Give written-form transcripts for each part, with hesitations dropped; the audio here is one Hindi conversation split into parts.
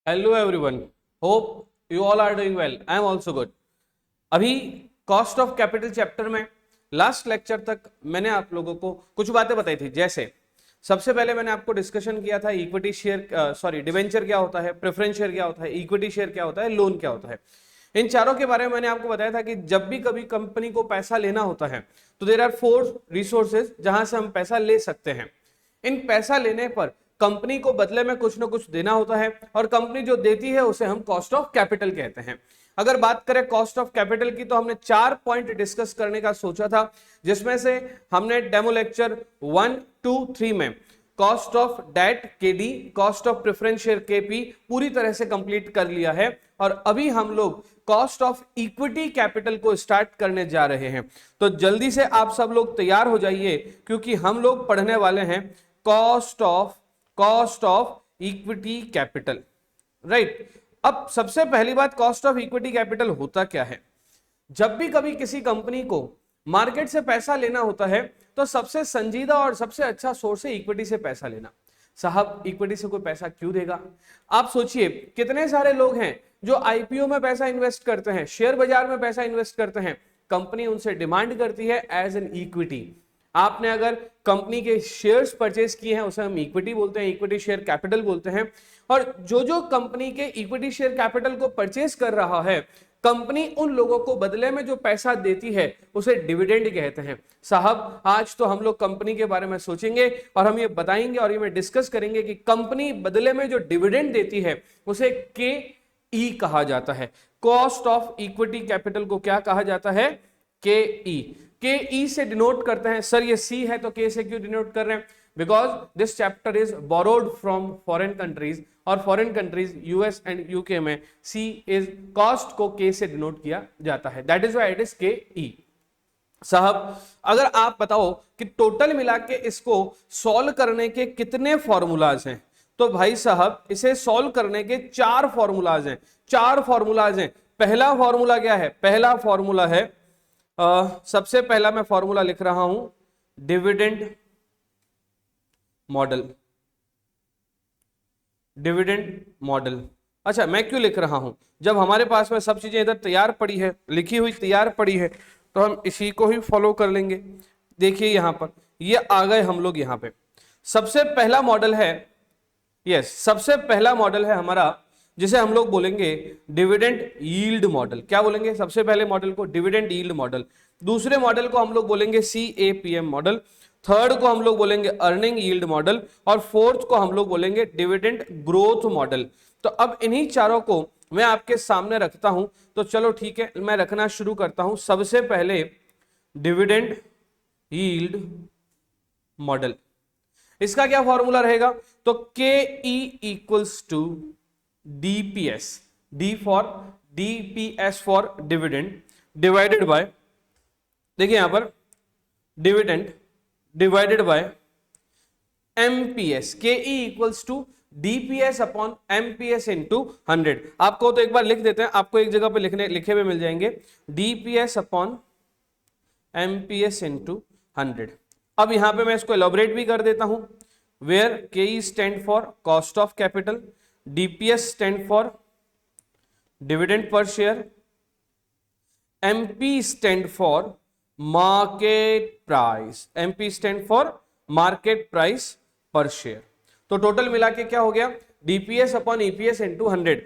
Hello everyone, hope you all are doing well. I am also good. अभी कॉस्ट ऑफ कैपिटल चैप्टर में लास्ट लेक्चर तक मैंने आप लोगों को कुछ बातें बताई थी। जैसे सबसे पहले मैंने आपको डिस्कशन किया था इक्विटी शेयर, सॉरी डिवेंचर क्या होता है, प्रेफरेंस शेयर क्या होता है, इक्विटी शेयर क्या होता है, लोन क्या होता है। इन चारों के बारे में मैंने आपको बताया था कि जब भी कभी कंपनी को पैसा लेना होता है तो देयर आर 4 रिसोर्सेज जहां से हम पैसा ले सकते हैं। इन पैसा लेने पर कंपनी को बदले में कुछ ना कुछ देना होता है और कंपनी जो देती है उसे हम कॉस्ट ऑफ कैपिटल कहते हैं। अगर बात करें कॉस्ट ऑफ कैपिटल की तो हमने 4 पॉइंट डिस्कस करने का सोचा था, जिसमें से हमने डेमो लेक्चर 1, 2, 3 में cost of debt KD, cost of preference share KP पूरी तरह से कंप्लीट कर लिया है। और अभी हम लोग कॉस्ट ऑफ इक्विटी कैपिटल को स्टार्ट करने जा रहे हैं। तो जल्दी से आप सब लोग तैयार हो जाइए, क्योंकि हम लोग पढ़ने वाले हैं cost of equity capital. Right. अब सबसे पहली बात, कॉस्ट ऑफ इक्विटी कैपिटल होता क्या है। जब भी कभी किसी कंपनी को मार्केट से पैसा लेना होता है तो सबसे संजीदा और सबसे अच्छा सोर्स है इक्विटी से पैसा लेना। साहब इक्विटी से कोई पैसा क्यों देगा? आप सोचिए, कितने सारे लोग हैं जो आईपीओ में पैसा इन्वेस्ट करते हैं, शेयर बाजार में पैसा इन्वेस्ट करते हैं, कंपनी उनसे डिमांड करती है एज एन इक्विटी। आपने अगर कंपनी के शेयर्स परचेज किए हैं उसे हम इक्विटी बोलते हैं, इक्विटी शेयर कैपिटल बोलते हैं। और जो जो कंपनी के इक्विटी शेयर कैपिटल को परचेज कर रहा है, कंपनी उन लोगों को बदले में जो पैसा देती है उसे डिविडेंड कहते हैं। साहब आज तो हम लोग कंपनी के बारे में सोचेंगे और हम ये बताएंगे और ये डिस्कस करेंगे कि कंपनी बदले में जो डिविडेंड देती है उसे के ई कहा जाता है। कॉस्ट ऑफ इक्विटी कैपिटल को क्या कहा जाता है? के ई। के ई से डिनोट करते हैं। सर ये सी है तो के से क्यों डिनोट कर रहे हैं? Because this chapter is borrowed from foreign countries, और foreign countries US and UK में सी इज कॉस्ट को के से डिनोट किया जाता है। That is why it is के ई। साहब अगर आप बताओ कि टोटल मिला के इसको सॉल्व करने के कितने फॉर्मूलाज हैं, तो भाई साहब इसे सॉल्व करने के 4 फॉर्मूलाज हैं। 4 फॉर्मूलाज हैं। पहला फॉर्मूला क्या है? पहला फॉर्मूला है, सबसे पहला मैं फॉर्मूला लिख रहा हूं, डिविडेंड मॉडल। Dividend model. अच्छा मैं क्यों लिख रहा हूं? जब हमारे पास में सब चीजें इधर तैयार पड़ी है, लिखी हुई तैयार पड़ी है, तो हम इसी को ही फॉलो कर लेंगे। देखिए यहां पर ये आ गए हम लोग यहां पे। सबसे पहला मॉडल है, यस सबसे पहला मॉडल है हमारा, जिसे हम लोग बोलेंगे डिविडेंड यील्ड मॉडल। क्या बोलेंगे? सबसे पहले मॉडल को डिविडेंड यील्ड मॉडल। दूसरे मॉडल को हम लोग बोलेंगे CAPM मॉडल। थर्ड को हम लोग बोलेंगे अर्निंग यील्ड मॉडल, और फोर्थ को हम लोग बोलेंगे डिविडेंड ग्रोथ मॉडल। तो अब इन्हीं चारों को मैं आपके सामने रखता हूं, तो चलो ठीक है मैं रखना शुरू करता हूं। सबसे पहले डिविडेंड यील्ड मॉडल, इसका क्या फॉर्मूला रहेगा? तो K E equals to DPS, DPS for dividend, divided by, देखिए यहां पर dividend divided by MPS। K E equals to DPS upon MPS into 100। आपको तो एक बार लिख देते हैं, आपको एक जगह पे लिखे हुए मिल जाएंगे, DPS अपॉन MPS इंटू 100। अब यहां पे मैं इसको एलोबरेट भी कर देता हूं, वेयर के E stand for cost of capital, DPS stand for dividend per share, MP stand for market price, MP stand for market price per share. तो टोटल मिला के क्या हो गया? DPS upon EPS into 100,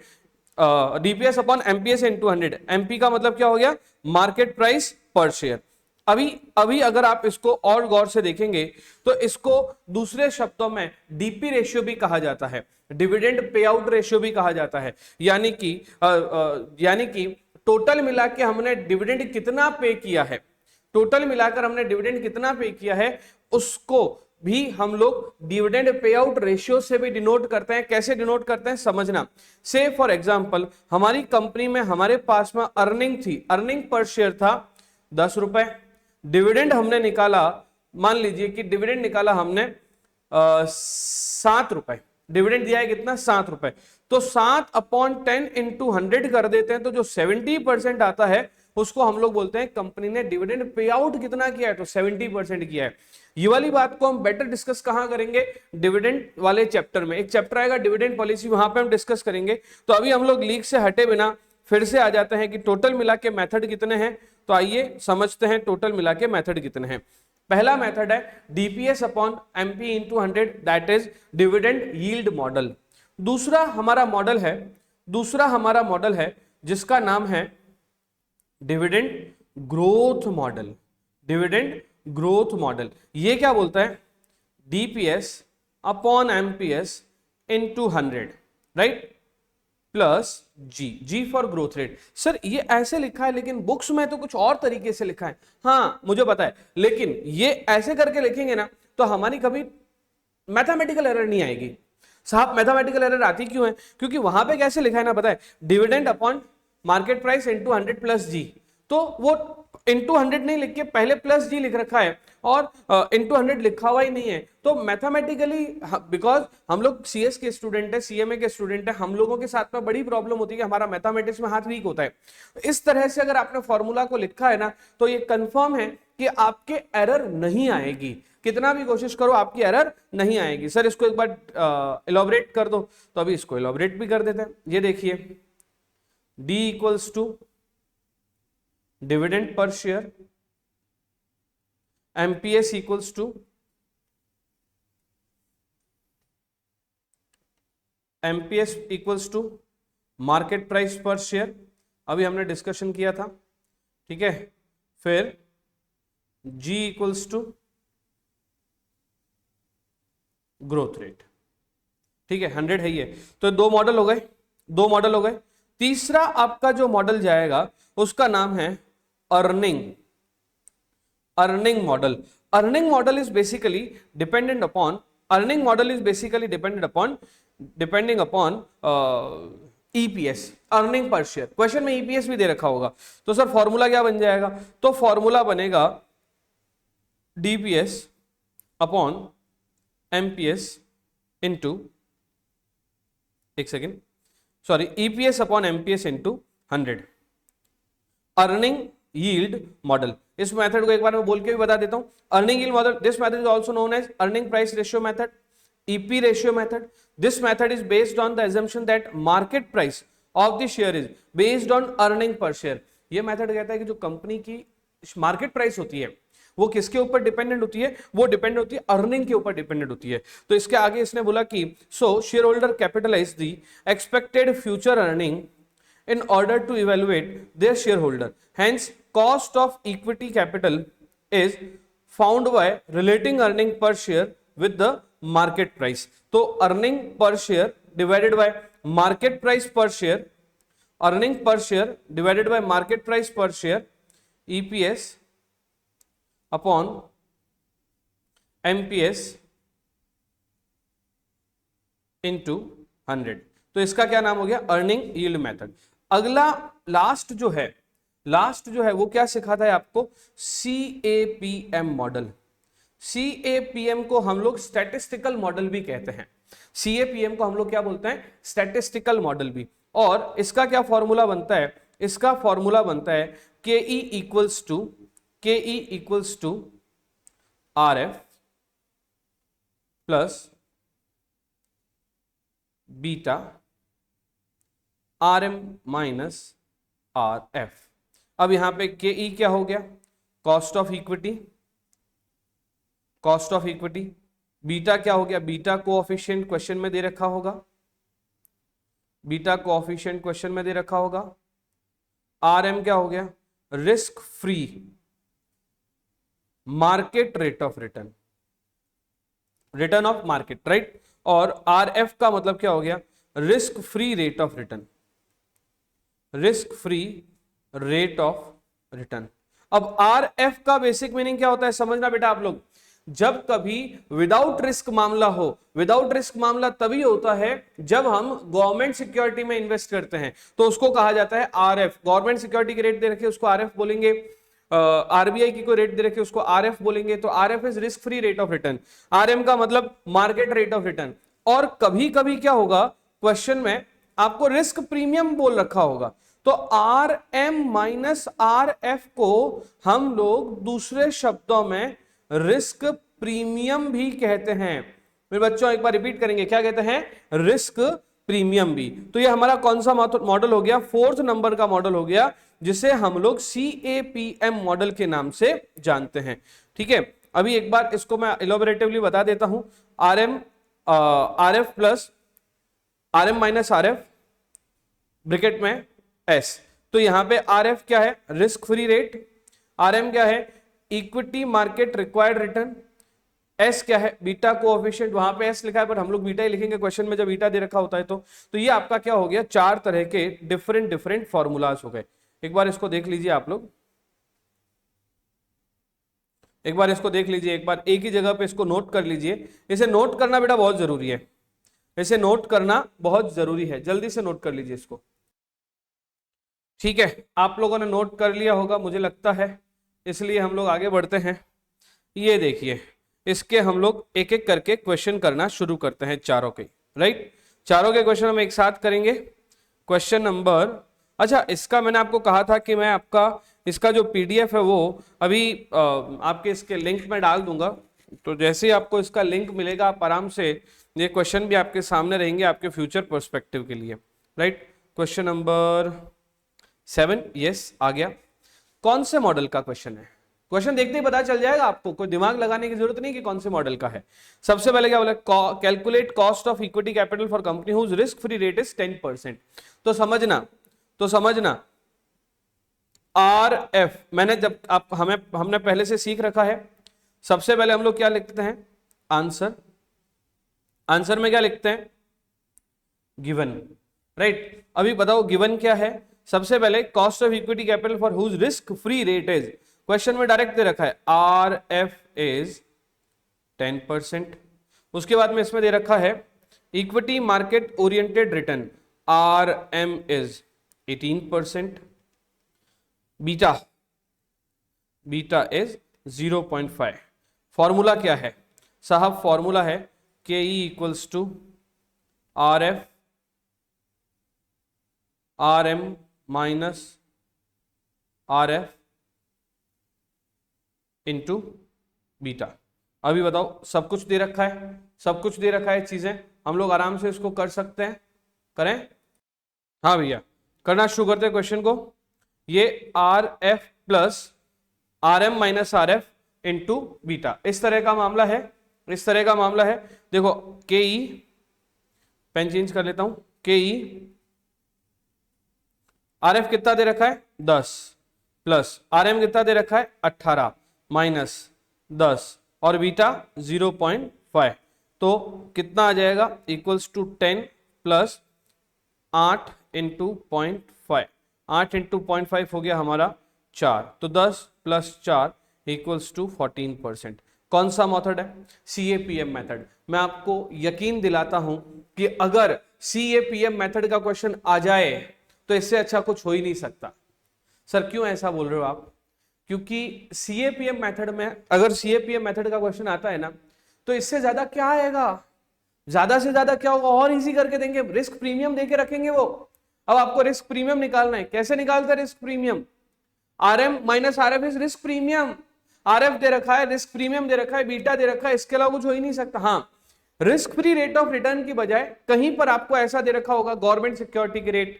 DPS upon MPS into 100। MP का मतलब क्या हो गया? Market price per share. अभी अगर आप इसको और गौर से देखेंगे तो इसको दूसरे शब्दों में DP रेशियो भी कहा जाता है, डिविडेंड पे आउट रेशियो भी कहा जाता है। यानी कि टोटल मिला के हमने डिविडेंड कितना पे किया है, टोटल मिलाकर हमने डिविडेंड कितना पे किया है, उसको भी हम लोग डिविडेंड पे आउट रेशियो से भी डिनोट करते हैं। कैसे डिनोट करते हैं समझना। से फॉर एग्जांपल हमारी कंपनी में हमारे पास में अर्निंग थी, अर्निंग पर शेयर था 10 रुपए, डिविडेंड हमने निकाला, मान लीजिए कि डिविडेंड निकाला हमने 7 रुपए, डिविडेंड दिया है कितना? 7 रुपए। तो 7 अपॉन 10 इंटू 100 कर देते हैं, तो जो 70% आता है उसको हम लोग बोलते हैं कंपनी ने डिविडेंड पे आउट कितना किया है, तो 70% किया है। ये वाली बात को हम बेटर डिस्कस कहां करेंगे, डिविडेंड वाले चैप्टर में। एक चैप्टर आएगा डिविडेंड पॉलिसी, वहां पे हम डिस्कस करेंगे। तो अभी हम लोग लीग से हटे बिना फिर से आ जाते हैं कि टोटल मिला के मेथड कितने हैं। तो आइए समझते हैं टोटल मिला के मेथड कितने हैं। पहला मेथड है DPS upon MP into 100, that is dividend yield model. दूसरा हमारा मॉडल है जिसका नाम है dividend growth model. Dividend growth model ये क्या बोलता है, DPS upon MPS into 100, right, plus G for growth rate. Sir ये ऐसे लिखा है लेकिन बुक्स में तो कुछ और तरीके से लिखा है। हाँ मुझे पता है, लेकिन ये ऐसे करके लिखेंगे ना तो हमारी कभी मैथमेटिकल एरर नहीं आएगी। साहब मैथमेटिकल एरर आती क्यों है, क्योंकि वहां पे कैसे लिखा है ना पता है, dividend upon market price into 100 plus G. तो वो इंटू 100 नहीं लिख के पहले प्लस जी लिख रखा है और इंटू 100 लिखा हुआ ही नहीं है। तो मैथमेटिकली, बिकॉज हम लोग सीएस के स्टूडेंट है, सीएमए के स्टूडेंट है, हम लोगों के साथ में बड़ी प्रॉब्लम होती है कि हमारा मैथमेटिक्स में हाथ वीक होता है। इस तरह से अगर आपने फॉर्मूला को लिखा है ना तो ये कंफर्म है कि आपके एरर नहीं आएगी, कितना भी कोशिश करो आपकी एरर नहीं आएगी। सर इसको एक बार इलॉबरेट कर दो, तो अभी इसको इलॉबरेट भी कर देते हैं। ये देखिए D equals to dividend per share, MPS equals to market price per share, अभी हमने डिस्कशन किया था, ठीक है। फिर G equals to growth rate, ठीक है, 100 है ये। तो दो मॉडल हो गए। तीसरा आपका जो मॉडल जाएगा उसका नाम है earning model. Earning model is basically dependent upon EPS, earning per share. Question में ईपीएस भी दे रखा होगा। तो सर फॉर्मूला क्या बन जाएगा, तो फॉर्मूला बनेगा डीपीएस अपॉन एमपीएस इंटू, एक second, sorry, EPS upon MPS into 100, earning yield model. इस मेथड को एक बार मैं बोल के भी बता देता हूं। Earning yield model, this method is also known as earning price ratio method, EP ratio method. This method is based on the assumption that market price of the share is based on earning per share. ये मेथड कहता है कि जो कंपनी की मार्केट प्राइस होती है वो किसके ऊपर डिपेंडेंट होती है, वो डिपेंड होती है अर्निंग के ऊपर डिपेंडेंट होती है। तो इसके आगे इसने बोला कि so share holder capitalize the expected future earning in order to evaluate their shareholder. Hence, cost of equity capital is found by relating earning per share with the market price. तो earning per share divided by market price per share, earning per share divided by market price per share, EPS upon MPS into 100। तो इसका क्या नाम हो गया, अर्निंग यील्ड मेथड। अगला लास्ट जो है वो क्या सिखाता है आपको, CAPM मॉडल। CAPM को हम लोग स्टैटिस्टिकल मॉडल भी कहते हैं। CAPM को हम लोग क्या बोलते हैं, स्टैटिस्टिकल मॉडल भी। और इसका क्या फॉर्मूला बनता है, इसका फॉर्मूला बनता है KE equals to RF plus beta RM minus RF। अब यहां पे KE क्या हो गया, कॉस्ट ऑफ इक्विटी। बीटा क्या हो गया, बीटा कोएफिशिएंट क्वेश्चन में दे रखा होगा। RM क्या हो गया, risk free market rate of return of market, right. और RF का मतलब क्या हो गया, risk free rate of return. अब RF का बेसिक मीनिंग क्या होता है, समझना बेटा आप लोग। जब कभी विदाउट रिस्क मामला तभी होता है जब हम गवर्नमेंट सिक्योरिटी में इन्वेस्ट करते हैं, तो उसको कहा जाता है RF। गवर्नमेंट सिक्योरिटी के रेट दे रखे उसको RF बोलेंगे, आरबीआई की कोई रेट दे रखे उसको RF बोलेंगे। तो RF is risk free rate of return, RM का मतलब मार्केट रेट ऑफ रिटर्न। और कभी कभी क्या होगा, क्वेश्चन में आपको रिस्क प्रीमियम बोल रखा होगा, तो R M minus R F को हम लोग दूसरे शब्दों में रिस्क प्रीमियम भी कहते हैं। मेरे बच्चों एक बार रिपीट करेंगे, क्या कहते हैं? रिस्क प्रीमियम भी। तो ये हमारा कौन सा मॉडल हो गया? 4th नंबर का मॉडल हो गया, जिसे हम लोग CAPM मॉडल के नाम से जानते हैं। ठीक है, अभी एक बार इसको मैं इलॉबरेटिवली बता देता हूं। R F plus R M minus R F bracket में एस। तो यहां पे आर एफ क्या है? Risk free rate. R M क्या है? Equity market required return. S क्या है? Beta coefficient. वहां पे एस लिखा है पर हम लोग बीटा ही लिखेंगे क्वेश्चन में जब बीटा दे रखा होता है तो ये आपका क्या हो गया? 4 तरह के डिफरेंट फॉर्मूलाज हो गए। एक बार इसको देख लीजिए आप लोग, एक बार इसको देख लीजिए, एक बार एक ही जगह पे इसको नोट कर लीजिए। इसे नोट करना बेटा बहुत जरूरी है, इसे नोट करना बहुत जरूरी है, जल्दी से नोट कर लीजिए इसको। ठीक है, आप लोगों ने नोट कर लिया होगा मुझे लगता है, इसलिए हम लोग आगे बढ़ते हैं। ये देखिए, इसके हम लोग एक एक करके क्वेश्चन करना शुरू करते हैं, चारों के। राइट, चारों के क्वेश्चन हम एक साथ करेंगे। क्वेश्चन नंबर, अच्छा इसका मैंने आपको कहा था कि मैं आपका इसका जो PDF है वो अभी आपके इसके लिंक में डाल दूंगा। तो जैसे ही आपको इसका लिंक मिलेगा आप आराम से, ये क्वेश्चन भी आपके सामने रहेंगे आपके फ्यूचर पर्सपेक्टिव के लिए। राइट, क्वेश्चन नंबर 7, यस आ गया। कौन से मॉडल का क्वेश्चन है? क्वेश्चन देखते ही पता चल जाएगा आपको, कोई दिमाग लगाने की जरूरत नहीं कि कौन से मॉडल का है। सबसे पहले क्या बोला? Calculate cost of equity capital for company whose risk free rate is 10%। तो समझना RF मैंने जब आप हमने पहले से सीख रखा है। सबसे पहले हम लोग क्या लिखते हैं? आंसर में क्या लिखते हैं? गिवन। राइट, अभी बताओ गिवन क्या है? सबसे पहले cost of equity capital for whose risk free rate is, question में डायरेक्ट दे रखा है RF इज 10%। उसके बाद में इसमें दे रखा है equity market oriented return RM is 18%। Beta is 0.5। Formula क्या है साहब? फॉर्मूला है KE equals to RF RM minus RF into beta. अभी बताओ, सब कुछ दे रखा है, सब कुछ दे रखा है चीजें, हम लोग आराम से इसको कर सकते हैं। करें? हाँ भैया, करना शुरू करते हैं क्वेश्चन को। ये RF plus RM minus RF into beta, इस तरह का मामला है, इस तरह का मामला है। देखो KE, पेन चेंज कर लेता हूं, KE RF कितना दे रखा है? 10 प्लस RM कितना दे रखा है? 18 माइनस 10 और बीटा 0.5। तो कितना आ जाएगा? Equals to 10 plus 8 into 0.5। 8 into 0.5 हो गया हमारा 4। तो 10 प्लस 4 इक्वल्स टू 14%। कौन सा मेथड है? CAPM method. मैं आपको यकीन दिलाता हूं कि अगर CAPM मेथड का क्वेश्चन आ जाए तो इससे अच्छा कुछ हो ही नहीं सकता। सर क्यों ऐसा बोल रहे हो आप? क्योंकि CAPM मेथड में, अगर CAPM मेथड का क्वेश्चन आता है ना, तो इससे ज्यादा क्या आएगा? ज्यादा से ज्यादा क्या होगा? और इजी करके देंगे, रिस्क प्रीमियम देके रखेंगे वो। अब आपको रिस्क प्रीमियम निकालना है, कैसे निकालते हैं risk premium? RM minus RF is risk premium. RF दे रखा है, रिस्क प्रीमियम दे रखा है, बीटा दे रखा है, इसके अलावा कुछ हो ही नहीं सकता। हाँ, risk free rate of return की बजाय कहीं पर आपको ऐसा दे रखा होगा गवर्नमेंट सिक्योरिटी की रेट,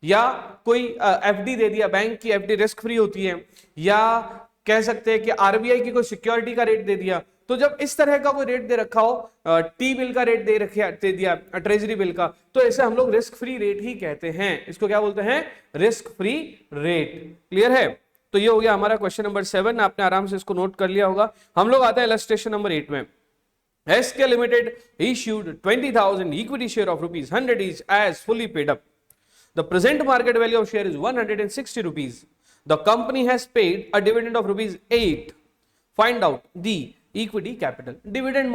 या कोई FD दे दिया, बैंक की FD रिस्क फ्री होती है, या कह सकते हैं कि RBI की कोई सिक्योरिटी का रेट दे दिया। तो जब इस तरह का कोई रेट दे रखा हो, T बिल का रेट दे दिया, ट्रेजरी बिल का, तो ऐसे हम लोग रिस्क फ्री रेट ही कहते हैं। इसको क्या बोलते हैं? Risk free rate. क्लियर है? तो ये हो गया हमारा क्वेश्चन नंबर 7। आपने आराम से इसको नोट कर लिया होगा। हम लोग आते हैं इलस्ट्रेशन नंबर 8 में। SK Limited issued 20,000 equity share of ₹100 each as fully paid up. The present market value of share is 160 rupees. The company has paid a dividend of ₹8. Find out the equity capital. Dividend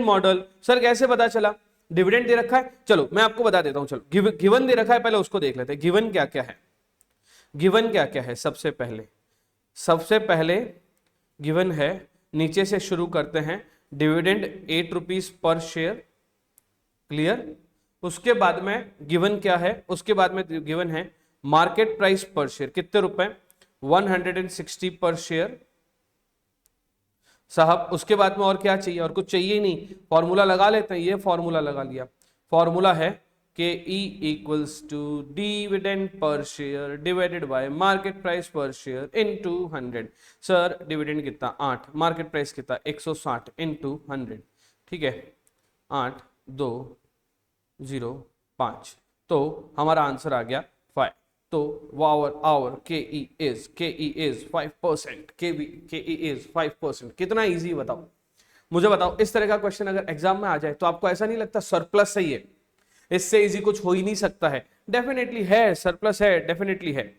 model sir कैसे पता चला? डिविडेंड दे रखा है, चलो मैं आपको बता देता हूं। चलो गिवन दे रखा है, पहले उसको देख लेते हैं। गिवन क्या क्या है? गिवन क्या क्या है? सबसे पहले गिवन है, नीचे से शुरू करते हैं। डिविडेंड ₹8 पर शेयर। क्लियर? उसके बाद में गिवन क्या है, उसके बाद में गिवन है मार्केट प्राइस पर शेयर कितने रुपए, 160 पर शेयर साहब। उसके बाद में और क्या चाहिए, और कुछ चाहिए ही नहीं, फॉर्मूला लगा लेते हैं, ये फॉर्मूला लगा लिया। फॉर्मूला है K E equals to dividend per share divided by market price per share into 100। Sir dividend कितना 8, मार्केट प्राइस कितना 160 इनटू 100, ठीक है 8205, तो हमारा आंसर आ गया 5। तो आवर के ई इज 5%, के ई इज 5%। कितना इजी बताओ, मुझे बताओ। इस तरह का क्वेश्चन अगर एग्जाम में आ जाए तो आपको ऐसा नहीं लगता सरप्लस सही है, इससे इजी कुछ हो ही नहीं सकता है? डेफिनेटली है, सरप्लस है, डेफिनेटली है।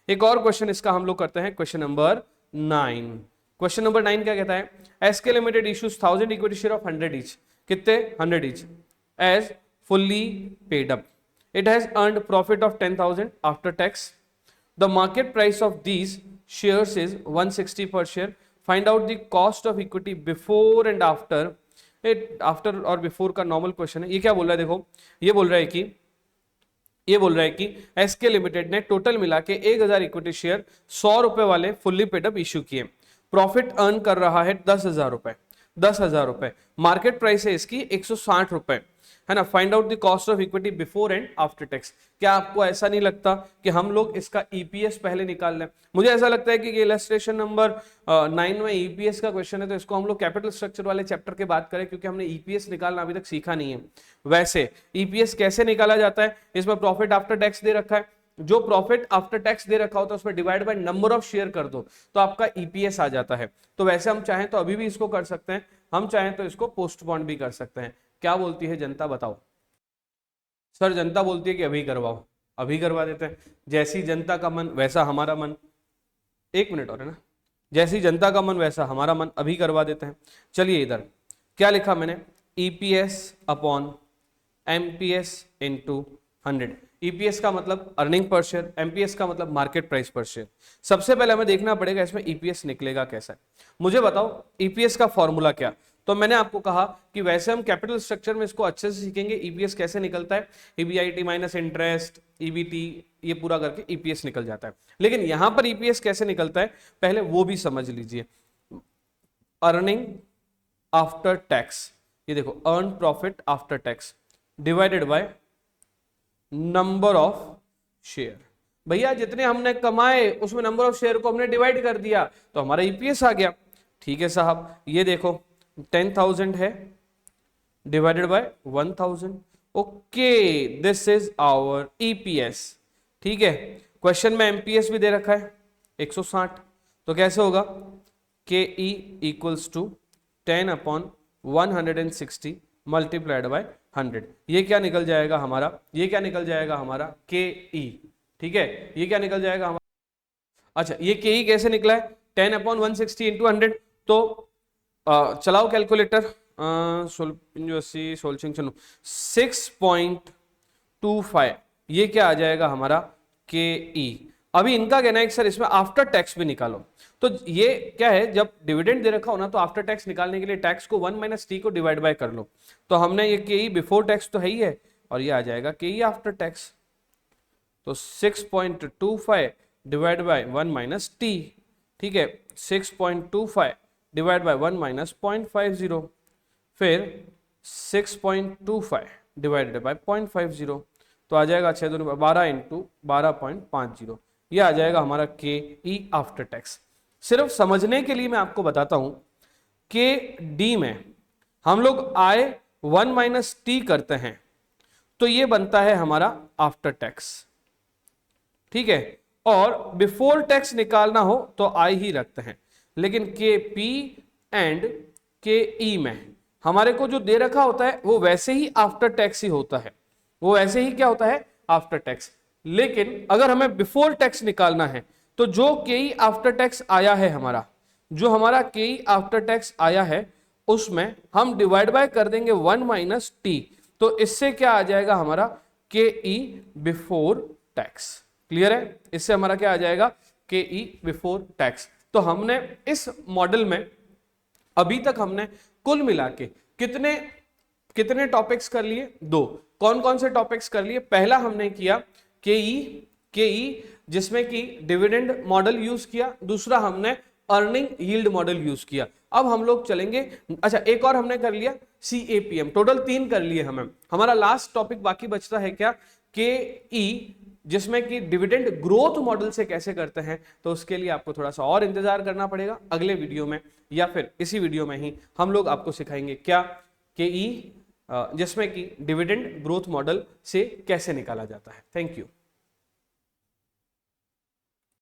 एक और क्वेश्चन इसका हम लोग करते हैं, क्वेश्चन नंबर 9। क्वेश्चन नंबर 9 क्या कहता है, SK limited issues 1000 equity share of 100 each, कितने 100 each, as fully paid up. It has earned profit of 10,000 after tax. The market price of these shares is 160 per share. Find out the cost of equity before and after. After और before का normal question है। ये क्या बोल रहा है, देखो ये बोल रहा है कि एसके लिमिटेड ने टोटल मिला के 1000 इक्विटी शेयर 100 रुपए वाले फुल्ली पेड अप इश्यू किए। प्रॉफिट अर्न कर रहा है 10,000 रुपए, 10,000 रुपए। मार्केट प्राइस है इसकी 160 रुपए, है ना। Find out the cost of equity before and after tax. क्या आपको ऐसा नहीं लगता कि हम लोग इसका ईपीएस पहले निकाल लें? मुझे ऐसा लगता है कि इलस्ट्रेशन नंबर 9 में ईपीएस का क्वेश्चन है, तो इसको हम लोग कैपिटल स्ट्रक्चर वाले चैप्टर के बात करें, क्योंकि हमने ईपीएस निकालना अभी तक सीखा नहीं है। वैसे ईपीएस कैसे निकाला जाता है, इसमें प्रॉफिट आफ्टर टैक्स दे रखा है, जो प्रॉफिट आफ्टर टैक्स दे रखा होता है उसमें divide by number of share कर दो तो आपका ईपीएस आ जाता है। तो वैसे हम चाहें तो अभी भी इसको कर सकते हैं, हम चाहें तो इसको पोस्टपोन भी कर सकते हैं। क्या बोलती है जनता, बताओ। सर जनता बोलती है कि अभी करवाओ, अभी करवा देते हैं। जैसी जनता का मन वैसा हमारा मन, 1 मिनट और है ना, जैसी जनता का मन वैसा हमारा मन, अभी करवा देते हैं। चलिए इधर क्या लिखा मैंने, EPS upon MPS into 100। EPS का मतलब अर्निंग पर शेयर, एमपीएस का मतलब मार्केट प्राइस पर शेयर। सबसे पहले हमें देखना पड़ेगा इसमें ईपीएस निकलेगा कैसा। मुझे बताओ ईपीएस का फॉर्मूला क्या। तो मैंने आपको कहा कि वैसे हम कैपिटल स्ट्रक्चर में इसको अच्छे से सीखेंगे, ईपीएस कैसे निकलता है, ईबीआईटी माइनस इंटरेस्ट, ईबीटी, ये पूरा करके ईपीएस निकल जाता है। लेकिन यहां पर ईपीएस कैसे निकलता है पहले वो भी समझ लीजिए। अर्निंग आफ्टर टैक्स, ये देखो earn profit after tax divided by number of share. भैया जितने हमने कमाए उसमें नंबर ऑफ शेयर को हमने डिवाइड कर दिया तो हमारा ईपीएस आ गया। ठीक है साहब, ये देखो 10,000 है divided by 1,000। Okay, this is our EPS. ठीक है, क्वेश्चन में एमपीएस भी दे रखा है 160, तो कैसे होगा, K E equals to 10 upon 160 multiplied by 100। ये क्या निकल जाएगा हमारा, ये क्या निकल जाएगा हमारा के ई। ठीक है, ये क्या निकल जाएगा हमारा, अच्छा ये के ई कैसे निकला है, 10 अपॉन 160 इंटू 100। तो चलाओ कैलकुलेटर, 6.25, ये क्या आ जाएगा हमारा के ई। अभी इनका कहना है कि सर इसमें आफ्टर टैक्स भी निकालो। तो ये क्या है, जब डिविडेंड दे रखा हो ना तो आफ्टर टैक्स निकालने के लिए टैक्स को 1 माइनस टी को डिवाइड बाय कर लो। तो हमने ये के ई बिफोर टैक्स तो है ही है, और ये आ जाएगा के ई आफ्टर टैक्स। तो 6.25 डिवाइड बाय 1 माइनस टी, ठीक है 6.25 डिवाइड बाय 1 माइनस 0.50, फिर 6.25 डिवाइडेड बाय 0.50, तो आ जाएगा 6 2 12 इंटू 12.50। ये आ जाएगा हमारा के ई आफ्टर टैक्स। सिर्फ समझने के लिए मैं आपको बताता हूं के डी में हम लोग आय 1 माइनस टी करते हैं तो ये बनता है हमारा आफ्टर टैक्स। ठीक है, और बिफोर टैक्स निकालना हो तो आई ही रखते हैं। लेकिन के पी एंड के ई में हमारे को जो दे रखा होता है वो वैसे ही आफ्टर टैक्स ही होता है, वो वैसे ही क्या होता है, आफ्टर टैक्स। लेकिन अगर हमें बिफोर टैक्स निकालना है तो जो के ई आफ्टर टैक्स आया है हमारा, जो हमारा के ई आफ्टर टैक्स आया है उसमें हम डिवाइड बाय कर देंगे 1 माइनस टी। तो इससे क्या आ जाएगा हमारा के ई बिफोर टैक्स। क्लियर है, इससे हमारा क्या आ जाएगा, के ई बिफोर टैक्स। तो हमने इस मॉडल में अभी तक हमने कुल मिला के कितने टॉपिक्स कर लिए, 2। कौन कौन से टॉपिक्स कर लिए? पहला हमने किया केई जिसमें कि डिविडेंड मॉडल यूज किया, दूसरा हमने अर्निंग यील्ड मॉडल यूज किया। अब हम लोग चलेंगे, अच्छा एक और हमने कर लिया CAPM, टोटल 3 कर लिए हमें। हमारा लास्ट टॉपिक बाकी बचता है क्या? KE, जिसमें कि डिविडेंड ग्रोथ मॉडल से कैसे करते हैं। तो उसके लिए आपको थोड़ा सा और इंतजार करना पड़ेगा, अगले वीडियो में या फिर इसी वीडियो में ही हम लोग आपको सिखाएंगे क्या KE, जिसमें कि डिविडेंड ग्रोथ मॉडल से कैसे निकाला जाता है। Thank you.